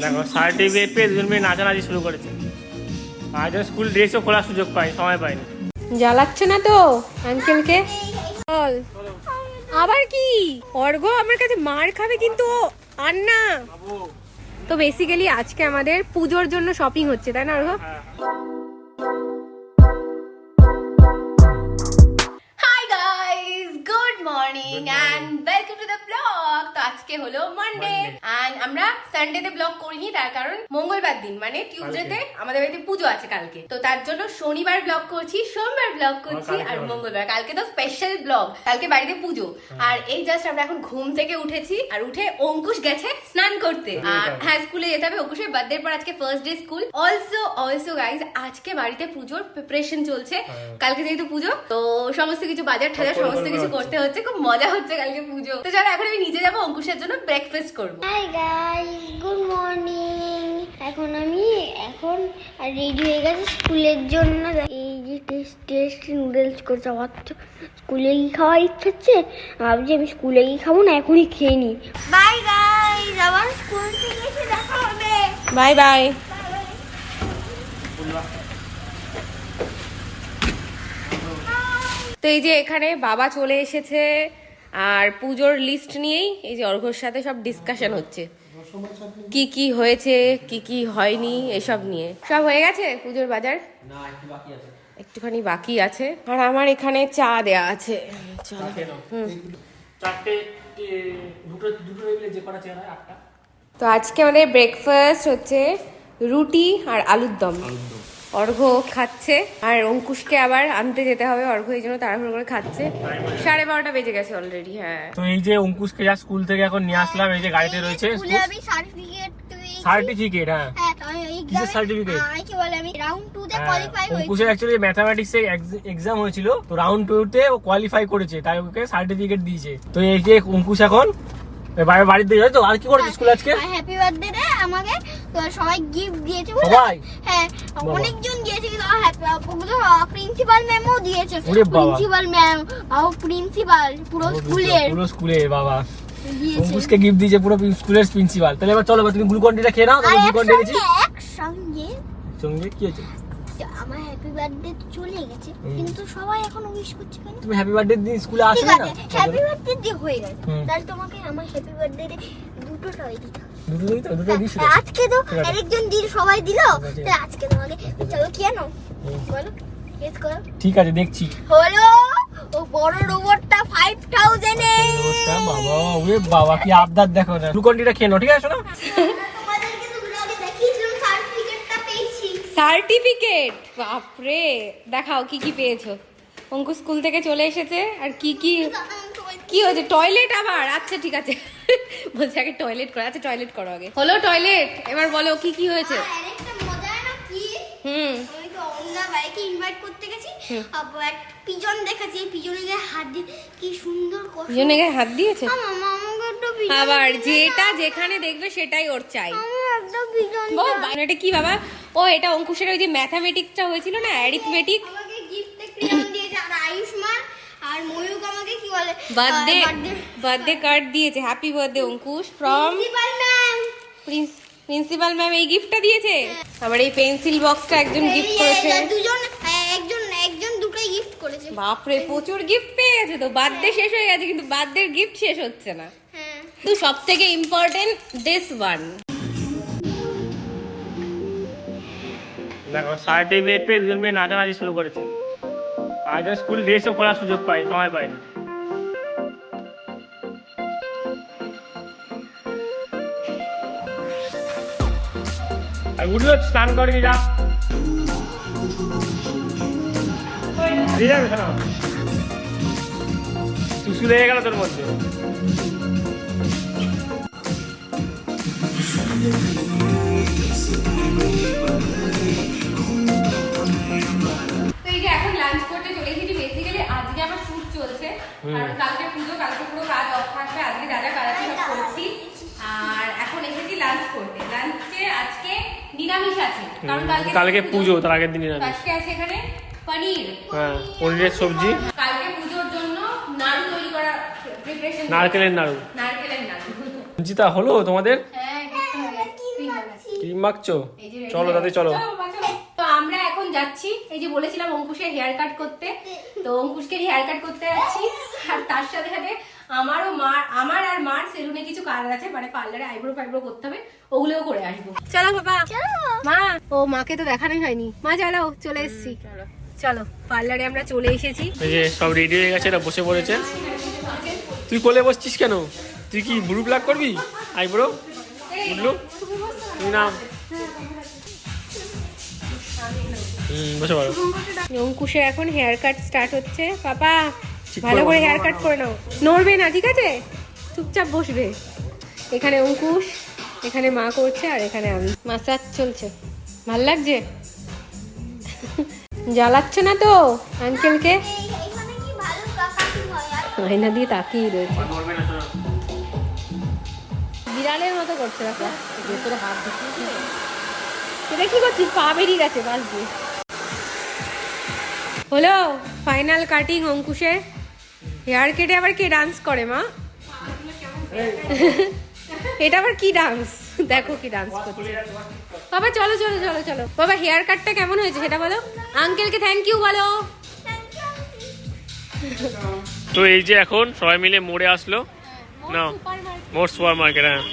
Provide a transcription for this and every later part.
দেখো সার্টিফিকেট পেয়ে দুজন মেয়ে নাচানাচি শুরু করেছে। আজ স্কুল ড্রেসও খোলার সুযোগ পাই, সময় পাইনি। জ্বালাচ্ছে না তো আঙ্কেলকে? বল আবার কি? অর্ঘ আমার কাছে মার খাবে কিন্তু আর না। তো বেসিক্যালি আজকে আমাদের পুজোর জন্য শপিং হচ্ছে, তাই না Argha? Hi guys, good morning and welcome to the blog. তো আজকে হলো মানডে এন্ড আমরা সানডেতে ব্লগ করিনি, তার কারণ মঙ্গলবার দিন মানে টিউসডেতে আমাদের বাড়িতে পুজো আছে কালকে। তো তার জন্য শনিবার ব্লগ করছি, সোমবার ব্লগ করছি আর মঙ্গলবার কালকে তো স্পেশাল ব্লগ, কালকে বাড়িতে পুজো। আর এই জাস্ট আমরা এখন ঘুম থেকে উঠেছি আর উঠে অঙ্কুশ গেছে স্নান করতে। আর হ্যাঁ, স্কুলে যেতে হবে, অঙ্কুশের বার্থডে পর আজকে first day school. Also guys আজকে বাড়িতে পুজোর প্রিপারেশন চলছে, কালকে যেহেতু পুজো তো সমস্ত কিছু বাজার ঠাজার সমস্ত কিছু করতে হচ্ছে, খুব মজা হচ্ছে কালকে পুজো। তো চলো এখন আমি নিজে যাবো অঙ্কুশের জন্য ব্রেকফাস্ট করবো। High guys, good morning. আমি রেডি হয়ে গেছি স্কুলের জন্য। এই যে টেস্ট নুডলস করছে, আমার তো স্কুলে গিয়ে খাওয়ার ইচ্ছা হচ্ছে। ভাবছি আমি স্কুলে গিয়ে খাবো না, এখনই খেয়ে নিই। বাই গাইস, আবার স্কুল থেকে এসে দেখা হবে। Bye bye. তো এই যে এখানে বাবা চলে এসেছে আর পুজোর লিস্ট নিয়েই এই যে অর্ঘ্যর সাথে সব ডিসকাশন হচ্ছে, কি কি হয়েছে কি কি হয়নি এসব নিয়ে। সব হয়ে গেছে পুজোর বাজার? না, একটুখানি বাকি আছে। আর আমার এখানে চা দেয়া আছে। তো আজকে আমাদের ব্রেকফাস্ট হচ্ছে রুটি আর আলুর দম। অর্ঘ্য খাচ্ছে আর অঙ্কুশকে আবার আনতে যেতে হবে, অর্ঘ্য এই জন্য তাড়াহুড়ো করে খাচ্ছে। 12:30 বেজে গেছে অলরেডি। হ্যাঁ, তো এই যে অঙ্কুশকে যা স্কুল থেকে এখন নিয়ে আসলাম, এই যে গাড়িতে রয়েছে আমি সার্টিফিকেট সার্টিফিকেট। হ্যাঁ, কিসের সার্টিফিকেট? আমি রাউন্ড 2 তে কোয়ালিফাই হয়েছি। অঙ্কুশের অ্যাকচুয়ালি ম্যাথমেটিক্স এর এক্সাম হয়েছিল, তো রাউন্ড 2 তে ও কোয়ালিফাই করেছে, তাই ওকে সার্টিফিকেট দিয়েছে। তো এই যে অঙ্কুশ এখন বাড়িতে যাই। তো আর কি করেছে স্কুল আজকে? হ্যাপি বার্থডে রে আমাকে তো সবাই গিফট দিয়েছে। সবাই? হ্যাঁ, অনেকজন দিয়েছে, কিন্তু প্রিন্সিপাল ম্যামও দিয়েছে। ওরে বাবা, প্রিন্সিপাল ম্যাম প্রিন্সিপাল পুরো স্কুলের বাবা অঙ্কুশকে গিফট দিয়েছে, পুরো স্কুলের প্রিন্সিপাল। তাহলে এবার চলো তুমি গ্লুকন্ডিটা খেয়ে নাও। তাহলে গ্লুকন্ডি এনেছি সঙ্গে কি হয়েছে? আমার হ্যাপি বার্থডে চলে গেছে, কিন্তু সবাই এখন উইশ করছে কেন? তুমি হ্যাপি বার্থডে দিন স্কুলে আসো না? হ্যাপি বার্থডে দিয়ে হয়ে গেছে, তাহলে তোমাকে আমার হ্যাপি বার্থডে দুটো টয় দিতে হবে। দুটো দিস। আজকে তো আরেকজন দিল, সবাই দিল, তাহলে আজকে তোমাকে চলো কি আনো বলো, গেস করো। ঠিক আছে, দেখছি। হলো ও বড় রোবটটা 5000 এ। বাবা, ওরে বাবা, কি আবদার দেখো না। গ্লুকন্ডিটা খেয়ে নাও, ঠিক আছে না? তোমাদেরকে তো ব্লগে দেখিয়েছিলাম সার্টিফিকেটটা পেয়েছি। সার্টিফিকেট? বাপরে, দেখাও কি কি পেয়েছো। অঙ্কুশ স্কুল থেকে চলে এসেছে আর কি কি কি হয়েছে? টয়লেট আবার? আচ্ছা ঠিক আছে, বলছে আগে টয়লেট করো। আচ্ছা টয়লেট করো আগে। হলো টয়লেট, এবার বলো কি কি হয়েছে। আরেকটা মজা না কি, আমি তো অন্যা ভাইকে ইনভাইট করতে গেছি, আবার একটা পিজন দেখেছি, পিজনের গায়ে হাত দিয়ে কি সুন্দর কথা। পিজনের গায়ে হাত দিয়েছে? মামা আমাকে একটা পিজন, আবার যেটা যেখানে দেখবে সেটাই ওর চাই। আমার একটা পিজন এটা কি বাবা? ও এটা অঙ্কুশের ওই যে ম্যাথামেটিক্সটা হয়েছিল না, অ্যারিথমেটিক, আমাকে গিফটে পিজন দিয়েছে। আর আয়ুষ্মান আর ময়ূক আমাকে কি বলে বার্থডে কার্ড দিয়েছে। Happy birthday Ankush from principal ma'am. Principal ma'am এই গিফটটা দিয়েছে। আবার এই পেন্সিল বক্সটা একজন গিফট করেছে। দুজন একজন দুটোই গিফট করেছে। বাপরে, প্রচুর গিফট পেয়ে গেছে তো। বার্থডে শেষ হয়ে গেছে কিন্তু বার্থডে গিফট শেষ হচ্ছে না। হ্যাঁ, তো সবথেকে ইম্পর্টেন্ট দিস ওয়ান। দেখো সার্টিফিকেট পেয়ে দুজন মেয়ে নাচানাচি শুরু করেছে। আজ স্কুল ড্রেসও খোলার সুযোগ পাই, সময় পাইনি। আর উঠলো স্নান করিনি, যা সুসু লেগে গেল তোর মধ্যে। তো এই যে এখন লাঞ্চ করতে চলে এসেছি। বেসিক্যালি আজকে আমার শুট চলছে, কারণ কালকে পুজো, কালকে পুরো কাজ অফ থাকবে। আজকে যা যা কাজ আছে সব করছি আর এখন এসেছি লাঞ্চ করতে। লাঞ্চে আজকে নিরামিষ আছে, কারণ কালকে পুজো, তার আগের দিন নিরামিষ। আজকে আছে এখানে পনির, হ্যাঁ, পনিরের সবজি। কালকে পুজোর জন্য নাড়ু তৈরি করা প্রিপারেশন, নারকেলের নাড়ু। নারকেলের নাড়ু। জিতা হলো তোমাদের? হ্যাঁ, কি মাখছো? এই যে ready চলো হয়ে দাদি গেছে। চলো। বাবা, চলো। তো আমরা এখন যাচ্ছি, এই যে বলেছিলাম অঙ্কুশের হেয়ার কাট করতে, তো অঙ্কুশকে হেয়ার কাট করতে যাচ্ছি। আর তার সাথে সাথে আমার আর মার সেলুনে কিছু কাজ আছে, মানে পার্লারে আইব্রো ফাইব্রো করতে হবে, ওগুলোও করে আসবো। চলো বাবা। মা, ও মাকে তো দেখানোই হয়নি। মা চলো, চলে এসেছি। চলো পার্লারে আমরা চলে এসেছি। এই যে সব রেডি হয়ে গেছে, এরা বসে পড়েছে। তুই কোলে বসছিস কেন? তুই কি ব্লু ব্ল্যাক করবি আইব্রো? বুঝলু তুই নাম। বসে পড়ো। অঙ্কুশের এখন হেয়ার কাট স্টার্ট হচ্ছে। পাপা ভালো করে হেয়ার কাট করে নাও, নড়বে না, ঠিক আছে? চুপচাপ বসবে। এখানে অঙ্কুশ, এখানে মা করছে, আর এখানে আমি। মাসাজ চলছে, ভাল লাগছে? জ্বালাচ্ছ না তো আঙ্কেলকে? এখানে কি ভালো কাকাটি হয় আর আয়না দিয়ে তাকিয়ে রয়েছে, বিড়ালের মতো করছে। দেখো ভেতরে হাত ঢুকিয়ে, এটা কি করছিস? পা বেরিয়ে গেছে বাস দিয়ে। হলো ফাইনাল কাটিং অঙ্কুশের। হেয়ার কেটে আবার কে ডান্স করে মা? এটা আবার কি ডান্স? দেখো কি ডান্স করছে। বাবা চলো চলো চলো চলো। বাবা হেয়ার কাটটা কেমন হয়েছে সেটা বলো। আঙ্কেলকে থ্যাংক ইউ বলো। তো এই যে এখন সবাই মিলে মোড়ে আসলো না, মোর সুপার মার্কেট। হ্যাঁ,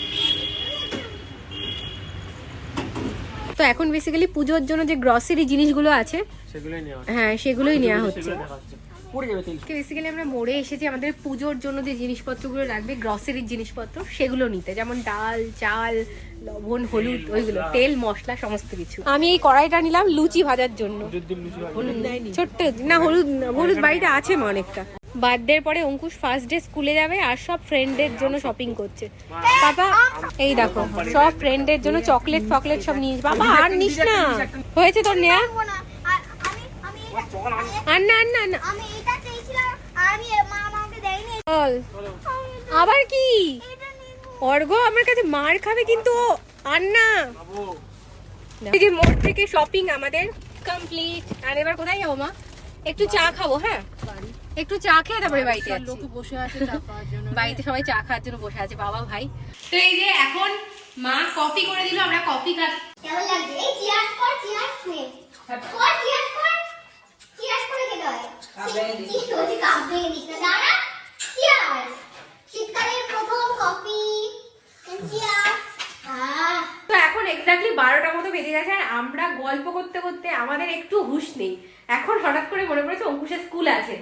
তো এখন বেসিক্যালি পুজোর জন্য যে গ্রসারি জিনিসগুলো আছে, সেগুলোই নেওয়া হ্যাঁ সেগুলোই নেওয়া হচ্ছে। সেগুলো দেখাচ্ছে। পড়ে যাবে তেল। বেসিক্যালি আমরা মোড়ে এসেছি আমাদের পুজোর জন্য যে জিনিসপত্রগুলো লাগবে, গ্রসারির জিনিসপত্র, সেগুলো নিতে। যেমন ডাল, চাল, লবণ, হলুদ, ওইগুলো, তেল, মশলা, সমস্ত কিছু। আমি এই কড়াইটা নিলাম লুচি ভাজার জন্য। ছোট্ট না, হলুদ হলুদ বাড়িতে আছে মা অনেকটা। বার্থডের পরে অঙ্কুশ ফার্স্ট ডে স্কুলে যাবে, আর সব ফ্রেন্ডদের জন্য শপিং করছে। বাবা এই দেখো সব ফ্রেন্ডদের জন্য চকলেট ফকলেট সব নিয়ে। বাবা আর নিস না, হয়েছে তোর নেয়া? না আর আমি আর না আর না আর না। আমি এটা চেয়েছিলাম, আমি মা আমাকে দেয়নি। বল আবার কি? এটা নিবো। অর্ঘ আমার কাছে মার খাবে কিন্তু। আর না, এই যে মোড় থেকে শপিং আমাদের কমপ্লিট। আর এবার কোথায় যাবো মা? একটু চা খাবো। হ্যাঁ একটু চা খেয়ে তারপরে বাড়িতে যাচ্ছি। লোক বসে আছে চা খাওয়ার জন্য, বাড়িতে সবাই চা খাওয়ার জন্য বসে আছে, বাবা ভাই। তো এই যে এখন মা কফি করে দিল, আমরা কফি খাচ্ছি। কেমন লাগছে? এই চিয়ার্স কর, চিয়ার্স নে। কর চিয়ার্স কর। চিয়ার্স করে খেতে হয়। কি হচ্ছে কাপ ভেঙে দিস না, দাঁড়া। চিয়ার্স। শীতকালের প্রথম কফি। চিয়ার্স। তো এখন এক্স্যাক্টলি 12টা মতো বেজে গেছে, আর আমরা গল্প করতে করতে আমাদের একটু হুঁশ নেই। এখন হঠাৎ করে মনে পড়েছে অঙ্কুশের স্কুল আছে,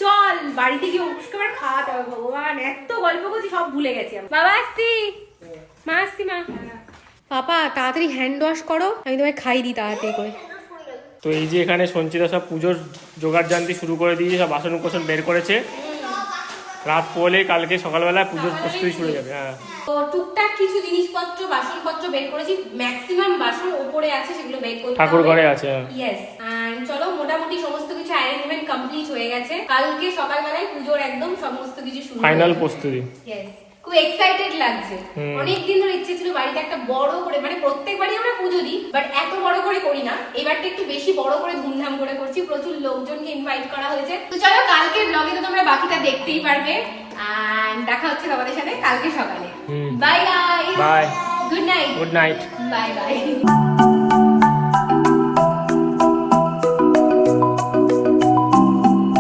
চল বাড়িতে গিয়ে অঙ্কুশকে আবার খাওয়াতে হবে। ভগবান এত গল্প করছি সব ভুলে গেছি। বাবা আসছি, মা আসছি। মা পাপা তাড়াতাড়ি হ্যান্ড ওয়াশ করো, আমি তোমায় খাই দিই তাড়াতাড়ি করে। তো এই যে এখানে সঞ্চিতা সব পুজোর জোগাড় জানতি শুরু করে দিয়ে সব বাসন কোসন বের করেছে। রাত পড়লে কালকে সকালবেলা পুজোর প্রস্তুতি শুরু যাবে। হ্যাঁ, তো টুকটাক কিছু জিনিসপত্র বাসনপত্র বের করেছি, ম্যাক্সিমাম বাসন উপরে আছে, সেগুলো বের করতে হবে। ঠাকুর ঘরে আছে। ইয়েস, এন্ড চলো মোটামুটি সমস্ত কিছু অ্যারেঞ্জমেন্ট কমপ্লিট হয়ে গেছে। কালকে সকালবেলায় পুজোর একদম সমস্ত কিছু শুরু ফাইনাল প্রস্তুতি। ইয়েস, খুব এক্সাইটেড লাগছে। অনেকদিন ধরে ইচ্ছে ছিল বাড়িতে একটা বড় করে, মানে প্রত্যেকবারই আমরা পুজো দিই বাট এত বড় করে করি না, এবারটা একটু বেশি বড় করে ধুমধাম করে করছি। প্রচুর লোকজনকে ইনভাইট করা হয়েছে। তো চলো কালকের ব্লগে তো তোমরা বাকিটা দেখতেই পারবে, এন্ড দেখা হচ্ছে তোমাদের সাথে কালকে সকালে। Bye guys, bye, good night, good night. Bye by.